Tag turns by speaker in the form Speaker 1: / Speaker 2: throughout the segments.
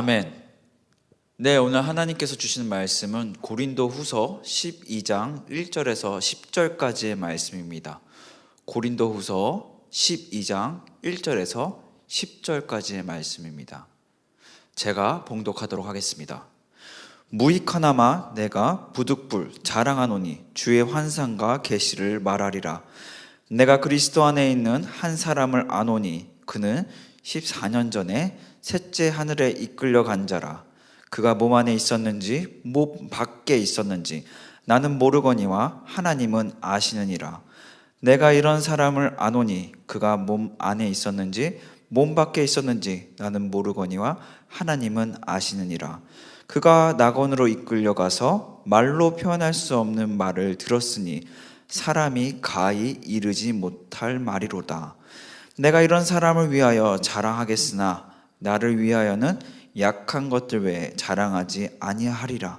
Speaker 1: 아멘. 네, 오늘 하나님께서 주시는 말씀은 고린도후서 12장 1절에서 10절까지의 말씀입니다. 고린도후서 12장 1절에서 10절까지의 말씀입니다. 제가 봉독하도록 하겠습니다. 무익하나마 내가 부득불 자랑하노니 주의 환상과 계시를 말하리라. 내가 그리스도 안에 있는 한 사람을 아노니 그는 14년 전에 셋째 하늘에 이끌려 간 자라. 그가 몸 안에 있었는지 몸 밖에 있었는지 나는 모르거니와 하나님은 아시느니라. 내가 이런 사람을 아노니 그가 몸 안에 있었는지 몸 밖에 있었는지 나는 모르거니와 하나님은 아시느니라. 그가 낙원으로 이끌려 가서 말로 표현할 수 없는 말을 들었으니 사람이 가히 이르지 못할 말이로다. 내가 이런 사람을 위하여 자랑하겠으나 나를 위하여는 약한 것들 외에 자랑하지 아니하리라.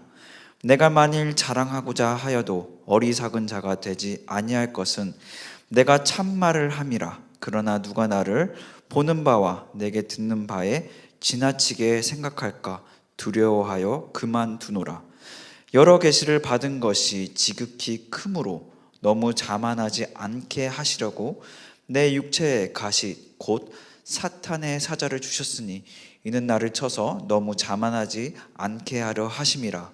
Speaker 1: 내가 만일 자랑하고자 하여도 어리석은 자가 되지 아니할 것은 내가 참말을 함이라. 그러나 누가 나를 보는 바와 내게 듣는 바에 지나치게 생각할까 두려워하여 그만두노라. 여러 계시를 받은 것이 지극히 크므로 너무 자만하지 않게 하시려고 내 육체에 가시 곧 사탄의 사자를 주셨으니 이는 나를 쳐서 너무 자만하지 않게 하려 하심이라.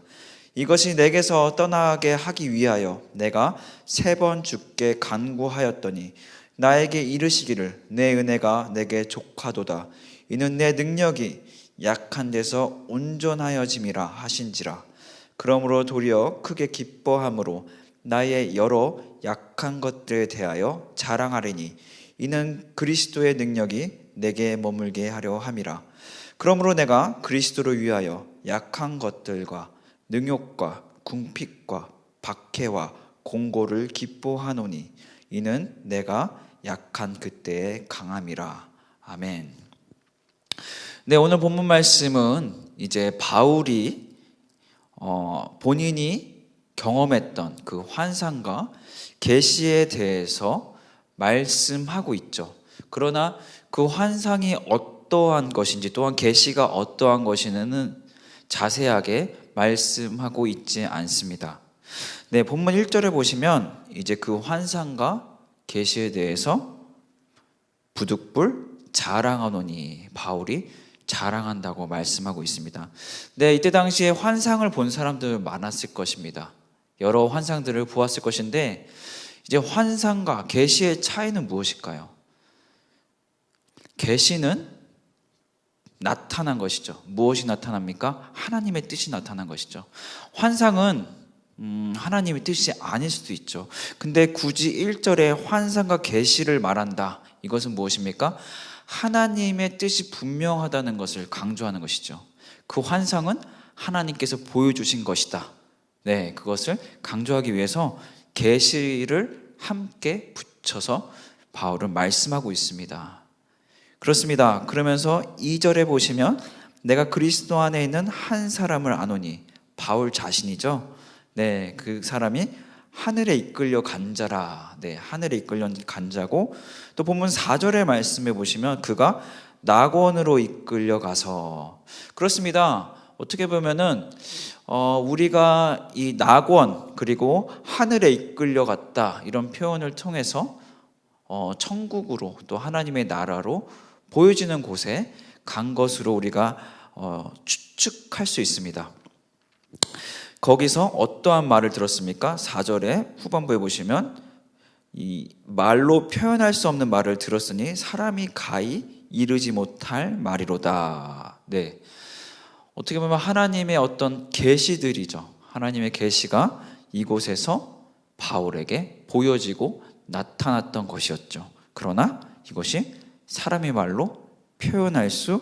Speaker 1: 이것이 내게서 떠나게 하기 위하여 내가 3번 주께 간구하였더니 나에게 이르시기를 내 은혜가 내게 족하도다. 이는 내 능력이 약한 데서 온전하여짐이라 하신지라. 그러므로 도리어 크게 기뻐함으로 나의 여러 약한 것들에 대하여 자랑하리니 이는 그리스도의 능력이 내게 머물게 하려 함이라. 그러므로 내가 그리스도를 위하여 약한 것들과 능욕과 궁핍과 박해와 공고를 기뻐하노니 이는 내가 약한 그때의 강함이라. 아멘. 네, 오늘 본문 말씀은 이제 바울이 본인이 경험했던 그 환상과 계시에 대해서 말씀하고 있죠. 그러나 그 환상이 어떠한 것인지 또한 계시가 어떠한 것인지는 자세하게 말씀하고 있지 않습니다. 네, 본문 1절에 보시면 이제 그 환상과 계시에 대해서 부득불 자랑하노니 바울이 자랑한다고 말씀하고 있습니다. 네, 이때 당시에 환상을 본 사람들 많았을 것입니다. 여러 환상들을 보았을 것인데 이제 환상과 계시의 차이는 무엇일까요? 계시는 나타난 것이죠. 무엇이 나타납니까? 하나님의 뜻이 나타난 것이죠. 환상은 하나님의 뜻이 아닐 수도 있죠. 근데 굳이 1절에 환상과 계시를 말한다. 이것은 무엇입니까? 하나님의 뜻이 분명하다는 것을 강조하는 것이죠. 그 환상은 하나님께서 보여주신 것이다. 네, 그것을 강조하기 위해서 계시를 함께 붙여서 바울은 말씀하고 있습니다. 그렇습니다. 그러면서 2절에 보시면 내가 그리스도 안에 있는 한 사람을 아노니 바울 자신이죠. 네, 그 사람이 하늘에 이끌려 간 자라. 네, 하늘에 이끌려 간 자고 또 본문 4절의 말씀에 보시면 그가 낙원으로 이끌려 가서 그렇습니다. 어떻게 보면은 우리가 이 낙원 그리고 하늘에 이끌려 갔다 이런 표현을 통해서 천국으로 또 하나님의 나라로 보여지는 곳에 간 것으로 우리가 추측할 수 있습니다. 거기서 어떠한 말을 들었습니까? 4절의 후반부에 보시면 이 말로 표현할 수 없는 말을 들었으니 사람이 가히 이르지 못할 말이로다. 네, 어떻게 보면 하나님의 어떤 계시들이죠. 하나님의 계시가 이곳에서 바울에게 보여지고 나타났던 것이었죠. 그러나 이것이 사람의 말로 표현할 수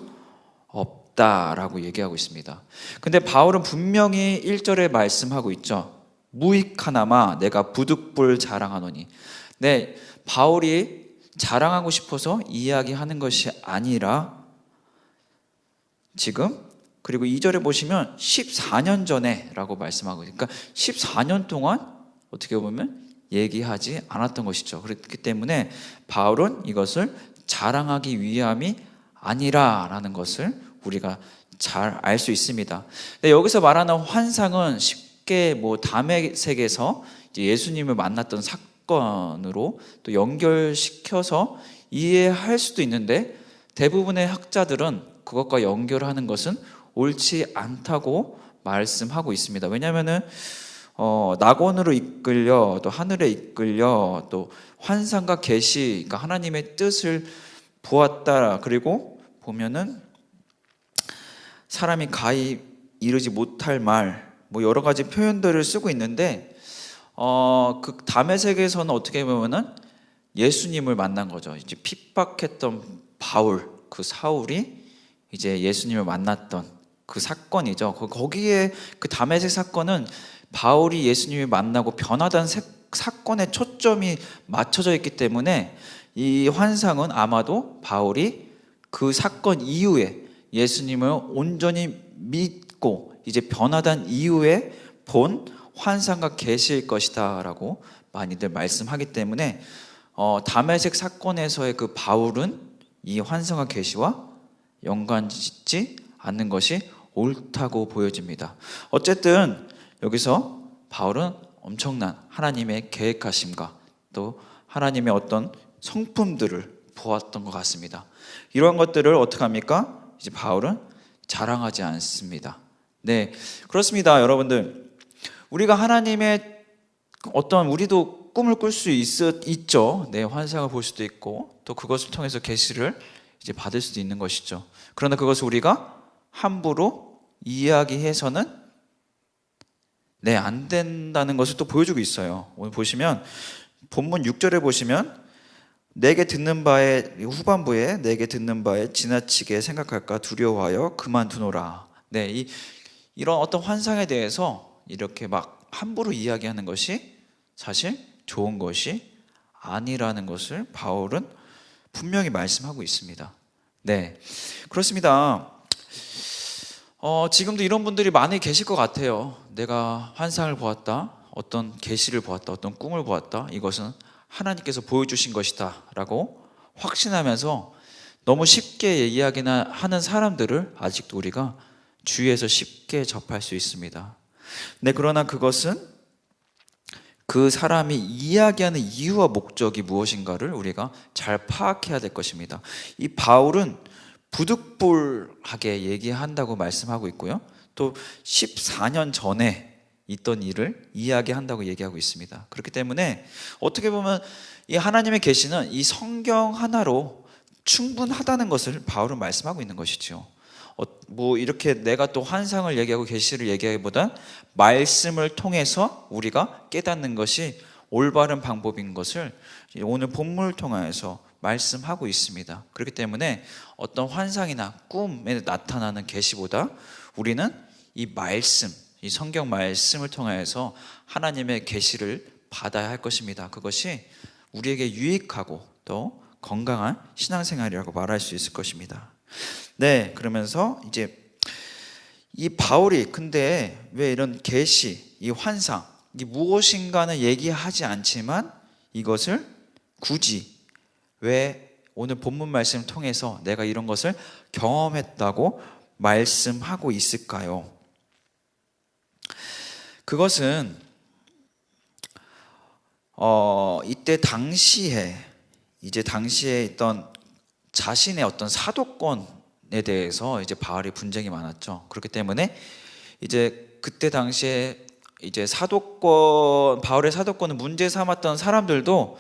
Speaker 1: 없다라고 얘기하고 있습니다. 근데 바울은 분명히 1절에 말씀하고 있죠. 무익하나마 내가 부득불 자랑하노니. 네, 바울이 자랑하고 싶어서 이야기하는 것이 아니라 지금 그리고 2절에 보시면 14년 전에 라고 말씀하고 그러니까 14년 동안 어떻게 보면 얘기하지 않았던 것이죠. 그렇기 때문에 바울은 이것을 자랑하기 위함이 아니라라는 것을 우리가 잘 알 수 있습니다. 근데 여기서 말하는 환상은 쉽게 다메섹에서 이제 예수님을 만났던 사건으로 또 연결시켜서 이해할 수도 있는데, 대부분의 학자들은 그것과 연결하는 것은 옳지 않다고 말씀하고 있습니다. 왜냐하면은 낙원으로 이끌려 또 하늘에 이끌려 또 환상과 계시, 그러니까 하나님의 뜻을 보았다. 그리고 보면은 사람이 가히 이르지 못할 말, 여러 가지 표현들을 쓰고 있는데, 그 다메섹에서는 어떻게 보면은 예수님을 만난 거죠. 이제 핍박했던 바울, 그 사울이 이제 예수님을 만났던 그 사건이죠. 거기에 그 다메섹 사건은 바울이 예수님을 만나고 변화된 사건에 초점이 맞춰져 있기 때문에 이 환상은 아마도 바울이 그 사건 이후에 예수님을 온전히 믿고 이제 변화된 이후에 본 환상과 계시일 것이다 라고 많이들 말씀하기 때문에 다메섹 사건에서의 그 바울은 이 환상과 계시와 연관짓지 않는 것이 옳다고 보여집니다. 어쨌든 여기서 바울은 엄청난 하나님의 계획하심과 또 하나님의 어떤 성품들을 보았던 것 같습니다. 이러한 것들을 어떻게 합니까? 이제 바울은 자랑하지 않습니다. 네, 그렇습니다. 여러분들, 우리가 하나님의 우리도 꿈을 꿀 수 있죠. 네, 환상을 볼 수도 있고 또 그것을 통해서 계시를 이제 받을 수도 있는 것이죠. 그러나 그것을 우리가 함부로 이야기해서는 안 된다는 것을 또 보여주고 있어요. 오늘 보시면 본문 6절에 보시면 후반부에 내게 듣는 바에 지나치게 생각할까 두려워하여 그만두노라. 네, 이런 어떤 환상에 대해서 이렇게 막 함부로 이야기하는 것이 사실 좋은 것이 아니라는 것을 바울은 분명히 말씀하고 있습니다. 네, 그렇습니다. 지금도 이런 분들이 많이 계실 것 같아요. 내가 환상을 보았다, 어떤 계시를 보았다, 어떤 꿈을 보았다, 이것은 하나님께서 보여주신 것이다 라고 확신하면서 너무 쉽게 이야기나 하는 사람들을 아직도 우리가 주위에서 쉽게 접할 수 있습니다. 네, 그러나 그것은 그 사람이 이야기하는 이유와 목적이 무엇인가를 우리가 잘 파악해야 될 것입니다. 이 바울은 부득불하게 얘기한다고 말씀하고 있고요, 또 14년 전에 있던 일을 이야기한다고 얘기하고 있습니다. 그렇기 때문에 어떻게 보면 이 하나님의 계시는 이 성경 하나로 충분하다는 것을 바울은 말씀하고 있는 것이죠. 이렇게 내가 또 환상을 얘기하고 계시를 얘기하기보단 말씀을 통해서 우리가 깨닫는 것이 올바른 방법인 것을 오늘 본문을 통해서 말씀하고 있습니다. 그렇기 때문에 어떤 환상이나 꿈에 나타나는 계시보다 우리는 이 말씀, 이 성경 말씀을 통해서 하나님의 계시를 받아야 할 것입니다. 그것이 우리에게 유익하고 또 건강한 신앙생활이라고 말할 수 있을 것입니다. 네, 그러면서 이제 이 바울이 근데 왜 이런 계시, 이 환상, 이 무엇인가는 얘기하지 않지만 이것을 굳이 왜 오늘 본문 말씀을 통해서 내가 이런 것을 경험했다고 말씀하고 있을까요? 그것은 이때 당시에 있던 자신의 어떤 사도권에 대해서 이제 바울이 분쟁이 많았죠. 그렇기 때문에 이제 그때 당시에 이제 바울의 사도권을 문제 삼았던 사람들도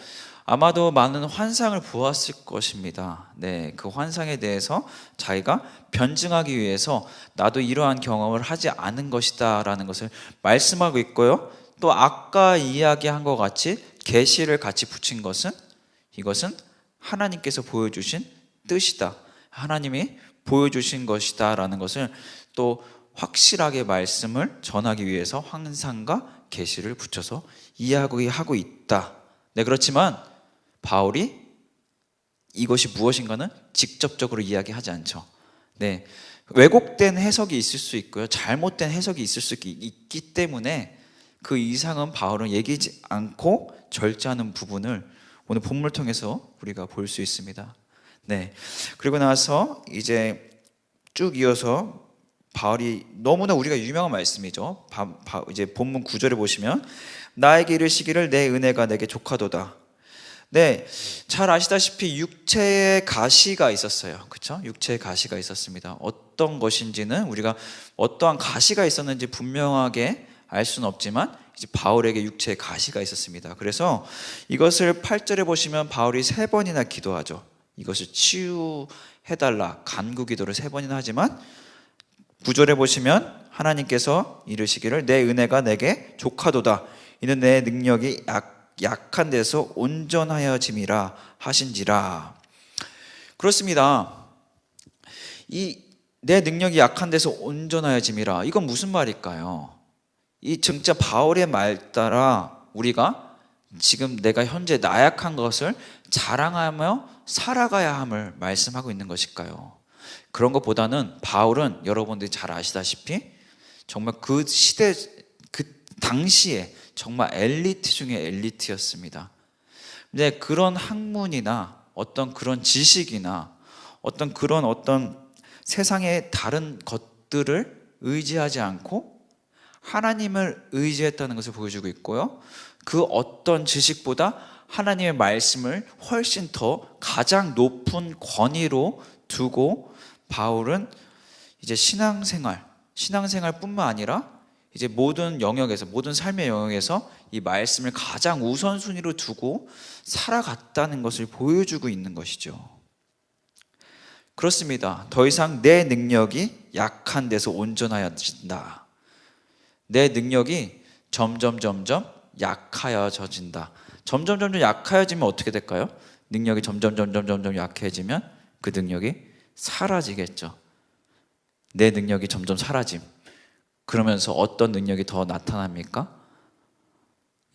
Speaker 1: 아마도 많은 환상을 보았을 것입니다. 네, 그 환상에 대해서 자기가 변증하기 위해서 나도 이러한 경험을 하지 않은 것이다라는 것을 말씀하고 있고요. 또 아까 이야기한 것 같이 계시를 같이 붙인 것은 이것은 하나님께서 보여주신 뜻이다, 하나님이 보여주신 것이다 라는 것을 또 확실하게 말씀을 전하기 위해서 환상과 계시를 붙여서 이야기하고 있다. 네, 그렇지만 바울이 이것이 무엇인가는 직접적으로 이야기하지 않죠. 네, 왜곡된 해석이 있을 수 있고요, 잘못된 해석이 있을 수 있기 때문에 그 이상은 바울은 얘기하지 않고 절제하는 부분을 오늘 본문을 통해서 우리가 볼 수 있습니다. 네, 그리고 나서 이제 쭉 이어서 바울이 너무나 우리가 유명한 말씀이죠. 이제 본문 9절에 보시면 나에게 이르시기를 내 은혜가 내게 족하도다. 네, 잘 아시다시피 육체의 가시가 있었어요. 그렇죠? 육체의 가시가 있었습니다. 어떤 것인지는 우리가 어떠한 가시가 있었는지 분명하게 알 수는 없지만 이제 바울에게 육체의 가시가 있었습니다. 그래서 이것을 8절에 보시면 바울이 3번이나 기도하죠. 이것을 치유해달라 간구 기도를 3번이나 하지만 9절에 보시면 하나님께서 이르시기를 내 은혜가 내게 족하도다. 이는 내 능력이 약한 데서 온전하여짐이라 하신지라. 그렇습니다. 이 내 능력이 약한 데서 온전하여짐이라. 이건 무슨 말일까요? 이 진짜 바울의 말 따라 우리가 지금 내가 현재 나약한 것을 자랑하며 살아가야 함을 말씀하고 있는 것일까요? 그런 것보다는 바울은 여러분들이 잘 아시다시피 정말 그 시대, 그 당시에 정말 엘리트 중에 엘리트였습니다. 근데 그런 학문이나 어떤 그런 지식이나 어떤 세상의 다른 것들을 의지하지 않고 하나님을 의지했다는 것을 보여주고 있고요. 그 어떤 지식보다 하나님의 말씀을 훨씬 더 가장 높은 권위로 두고 바울은 이제 신앙생활뿐만 아니라 이제 모든 영역에서, 모든 삶의 영역에서 이 말씀을 가장 우선순위로 두고 살아갔다는 것을 보여주고 있는 것이죠. 그렇습니다. 더 이상 내 능력이 약한 데서 온전하여진다. 내 능력이 점점 약하여진다. 점점 약하여지면 어떻게 될까요? 능력이 점점 약해지면 그 능력이 사라지겠죠. 내 능력이 점점 사라짐. 그러면서 어떤 능력이 더 나타납니까?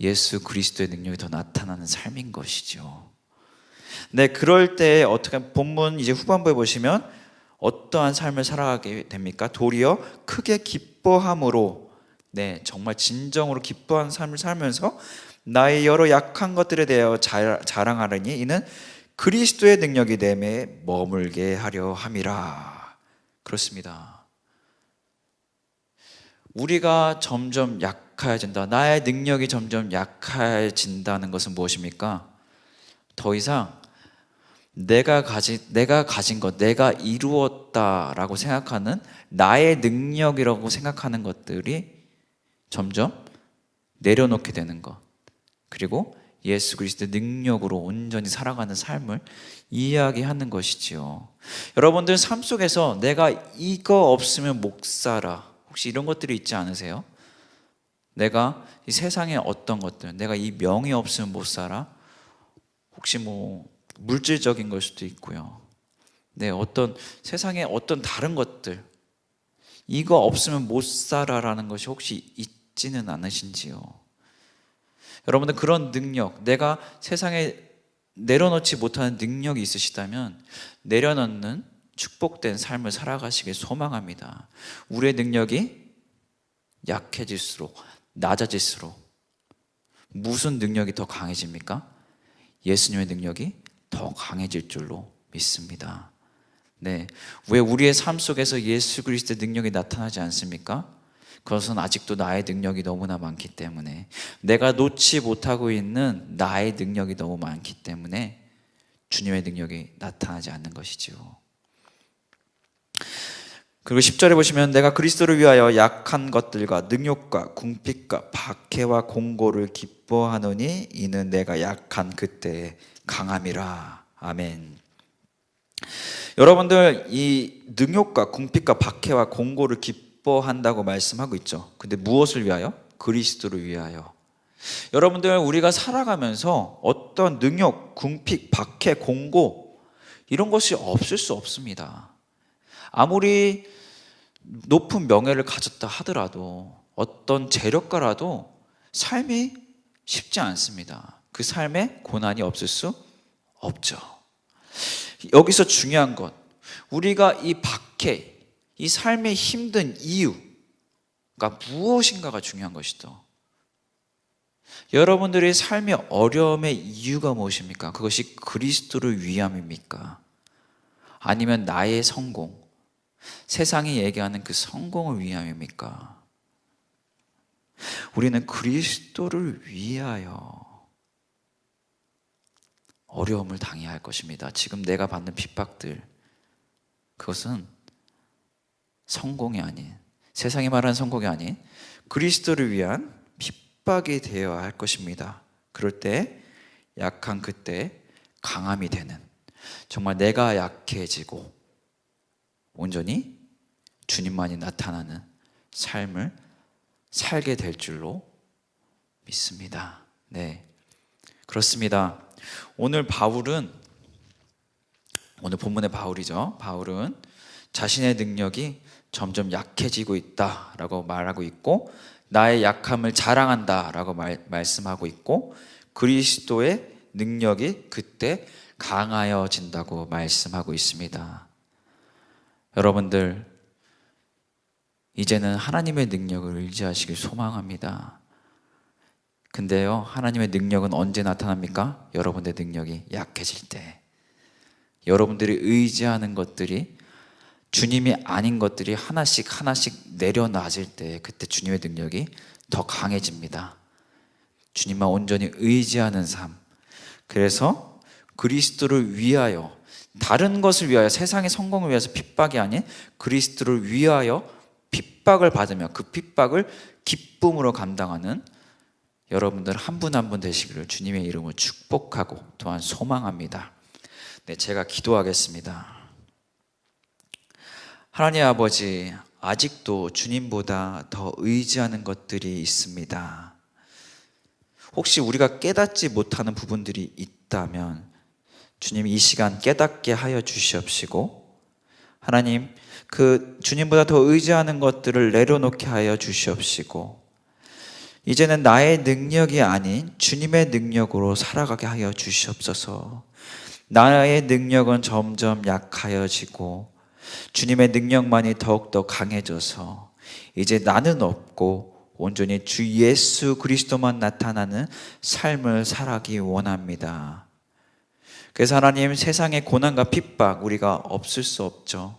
Speaker 1: 예수 그리스도의 능력이 더 나타나는 삶인 것이죠. 네, 그럴 때 어떻게 본문 이제 후반부에 보시면 어떠한 삶을 살아가게 됩니까? 도리어 크게 기뻐함으로, 네, 정말 진정으로 기뻐하는 삶을 살면서 나의 여러 약한 것들에 대하여 자랑하려니 이는 그리스도의 능력이 내게 머물게 하려 함이라. 그렇습니다. 우리가 점점 약해진다. 나의 능력이 점점 약해진다는 것은 무엇입니까? 더 이상 내가 가진 것, 내가 이루었다라고 생각하는 나의 능력이라고 생각하는 것들이 점점 내려놓게 되는 것. 그리고 예수 그리스도의 능력으로 온전히 살아가는 삶을 이야기하는 것이지요. 여러분들 삶 속에서 내가 이거 없으면 못 살아. 혹시 이런 것들이 있지 않으세요? 내가 이 세상의 어떤 것들, 내가 이 명이 없으면 못 살아? 혹시 물질적인 걸 수도 있고요. 네, 어떤 세상의 어떤 다른 것들, 이거 없으면 못 살아라는 것이 혹시 있지는 않으신지요? 여러분들 그런 능력, 내가 세상에 내려놓지 못하는 능력이 있으시다면 내려놓는 축복된 삶을 살아가시길 소망합니다. 우리의 능력이 약해질수록, 낮아질수록 무슨 능력이 더 강해집니까? 예수님의 능력이 더 강해질 줄로 믿습니다. 네, 왜 우리의 삶 속에서 예수 그리스도의 능력이 나타나지 않습니까? 그것은 아직도 나의 능력이 너무나 많기 때문에, 내가 놓지 못하고 있는 나의 능력이 너무 많기 때문에 주님의 능력이 나타나지 않는 것이지요. 그리고 10절에 보시면 내가 그리스도를 위하여 약한 것들과 능욕과 궁핍과 박해와 공고를 기뻐하노니 이는 내가 약한 그때의 강함이라. 아멘. 여러분들 이 능욕과 궁핍과 박해와 공고를 기뻐한다고 말씀하고 있죠. 근데 무엇을 위하여? 그리스도를 위하여. 여러분들 우리가 살아가면서 어떤 능욕, 궁핍, 박해, 공고 이런 것이 없을 수 없습니다. 아무리 높은 명예를 가졌다 하더라도 어떤 재력가라도 삶이 쉽지 않습니다. 그 삶에 고난이 없을 수 없죠. 여기서 중요한 것, 우리가 이 박해, 이 삶의 힘든 이유가 무엇인가가 중요한 것이죠. 여러분들의 삶의 어려움의 이유가 무엇입니까? 그것이 그리스도를 위함입니까? 아니면 나의 성공, 세상이 얘기하는 그 성공을 위함입니까? 우리는 그리스도를 위하여 어려움을 당해야 할 것입니다. 지금 내가 받는 핍박들, 그것은 성공이 아닌, 세상이 말하는 성공이 아닌 그리스도를 위한 핍박이 되어야 할 것입니다. 그럴 때 약한 그때 강함이 되는, 정말 내가 약해지고 온전히 주님만이 나타나는 삶을 살게 될 줄로 믿습니다. 네, 그렇습니다. 오늘 본문의 바울이죠. 바울은 자신의 능력이 점점 약해지고 있다라고 말하고 있고, 나의 약함을 자랑한다라고 말씀하고 있고, 그리스도의 능력이 그때 강하여진다고 말씀하고 있습니다. 여러분들, 이제는 하나님의 능력을 의지하시길 소망합니다. 근데요, 하나님의 능력은 언제 나타납니까? 여러분의 능력이 약해질 때, 여러분들이 의지하는 것들이 주님이 아닌 것들이 하나씩 내려놔질 때, 그때 주님의 능력이 더 강해집니다. 주님만 온전히 의지하는 삶. 그래서 그리스도를 위하여, 다른 것을 위하여, 세상의 성공을 위해서 핍박이 아닌 그리스도를 위하여 핍박을 받으며 그 핍박을 기쁨으로 감당하는 여러분들 한 분 한 분 되시기를 주님의 이름으로 축복하고 또한 소망합니다. 네, 제가 기도하겠습니다. 하나님 아버지, 아직도 주님보다 더 의지하는 것들이 있습니다. 혹시 우리가 깨닫지 못하는 부분들이 있다면 주님 이 시간 깨닫게 하여 주시옵시고, 하나님 그 주님보다 더 의지하는 것들을 내려놓게 하여 주시옵시고, 이제는 나의 능력이 아닌 주님의 능력으로 살아가게 하여 주시옵소서. 나의 능력은 점점 약하여지고 주님의 능력만이 더욱더 강해져서 이제 나는 없고 온전히 주 예수 그리스도만 나타나는 삶을 살아가기 원합니다. 그래서 하나님, 세상의 고난과 핍박 우리가 없을 수 없죠.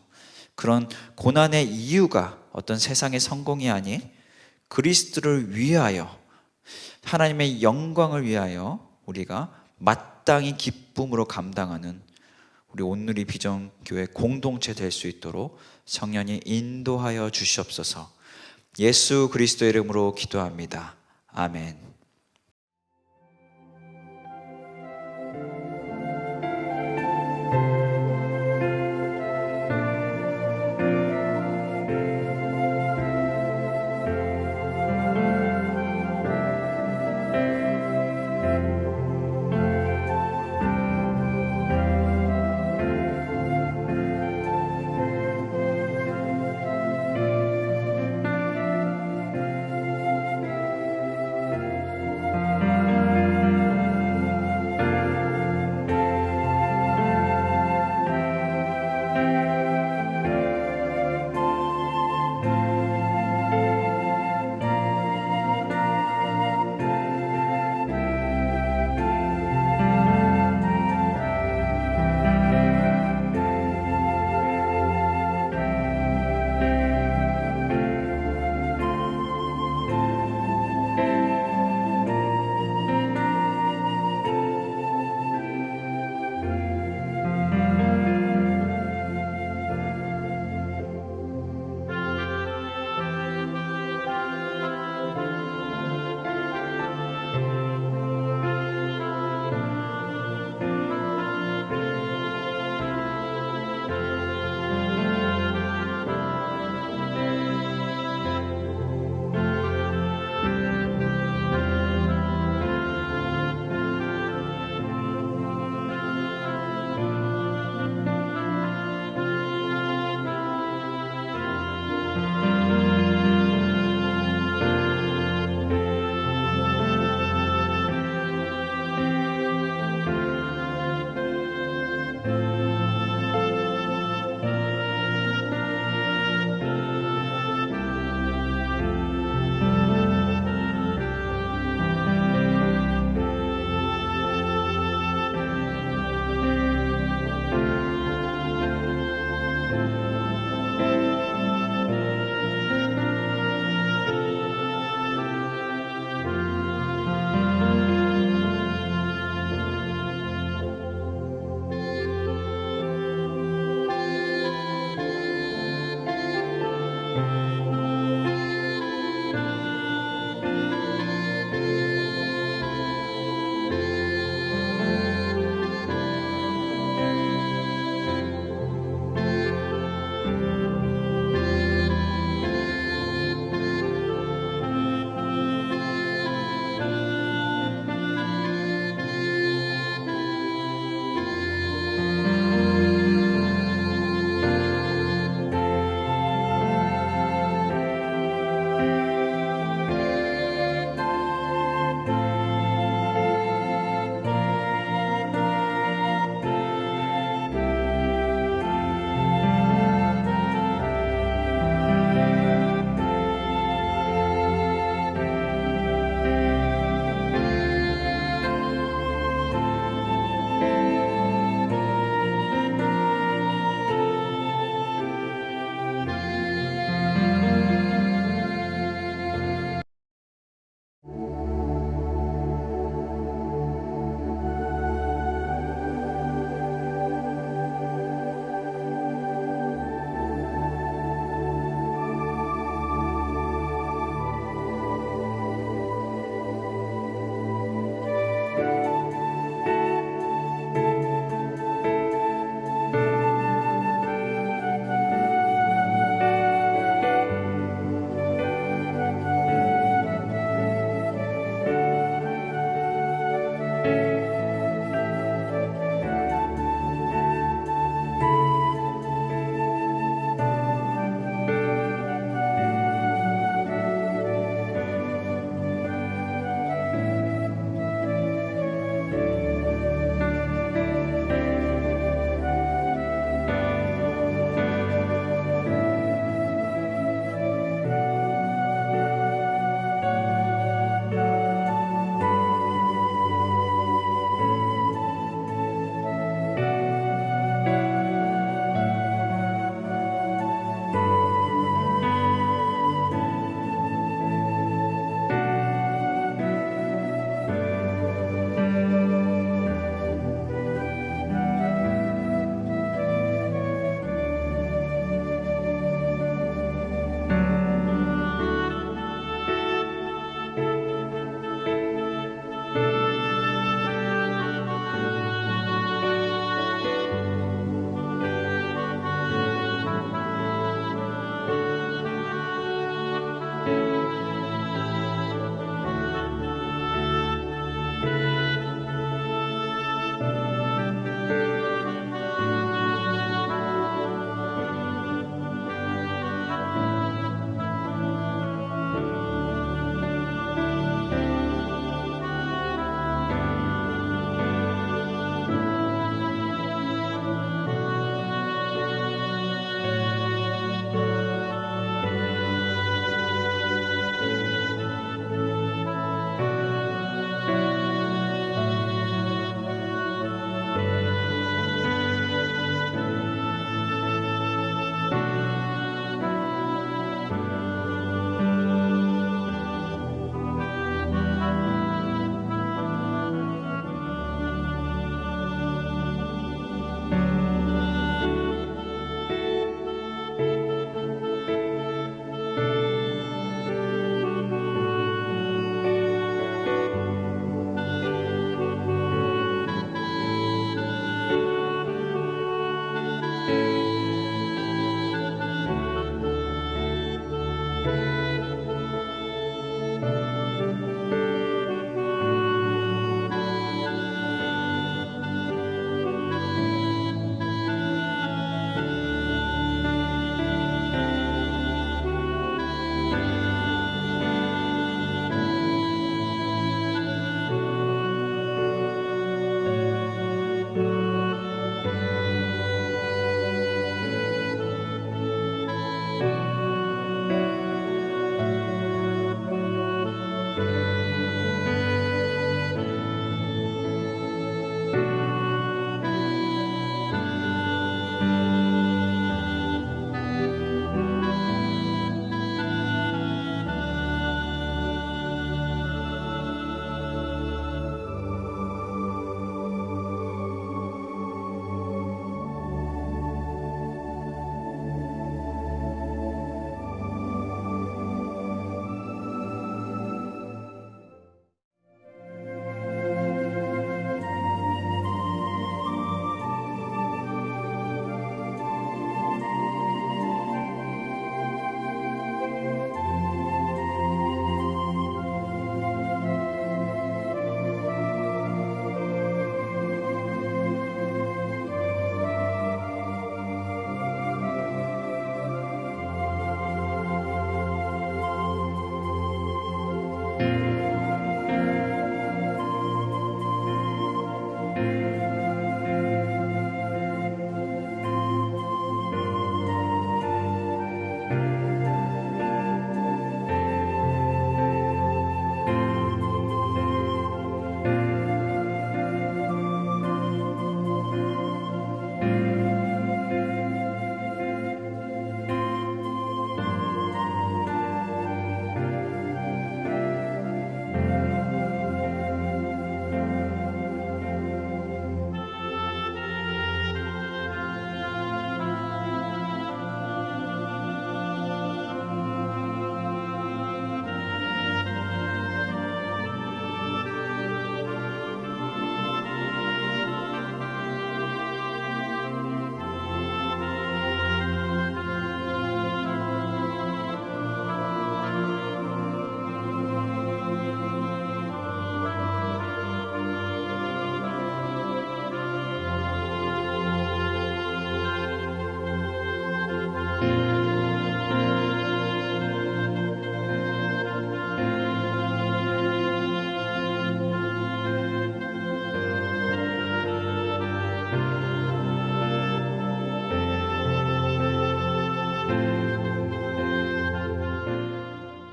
Speaker 1: 그런 고난의 이유가 어떤 세상의 성공이 아닌 그리스도를 위하여, 하나님의 영광을 위하여 우리가 마땅히 기쁨으로 감당하는 우리 온누리 비전교회 공동체 될 수 있도록 성령이 인도하여 주시옵소서. 예수 그리스도의 이름으로 기도합니다. 아멘.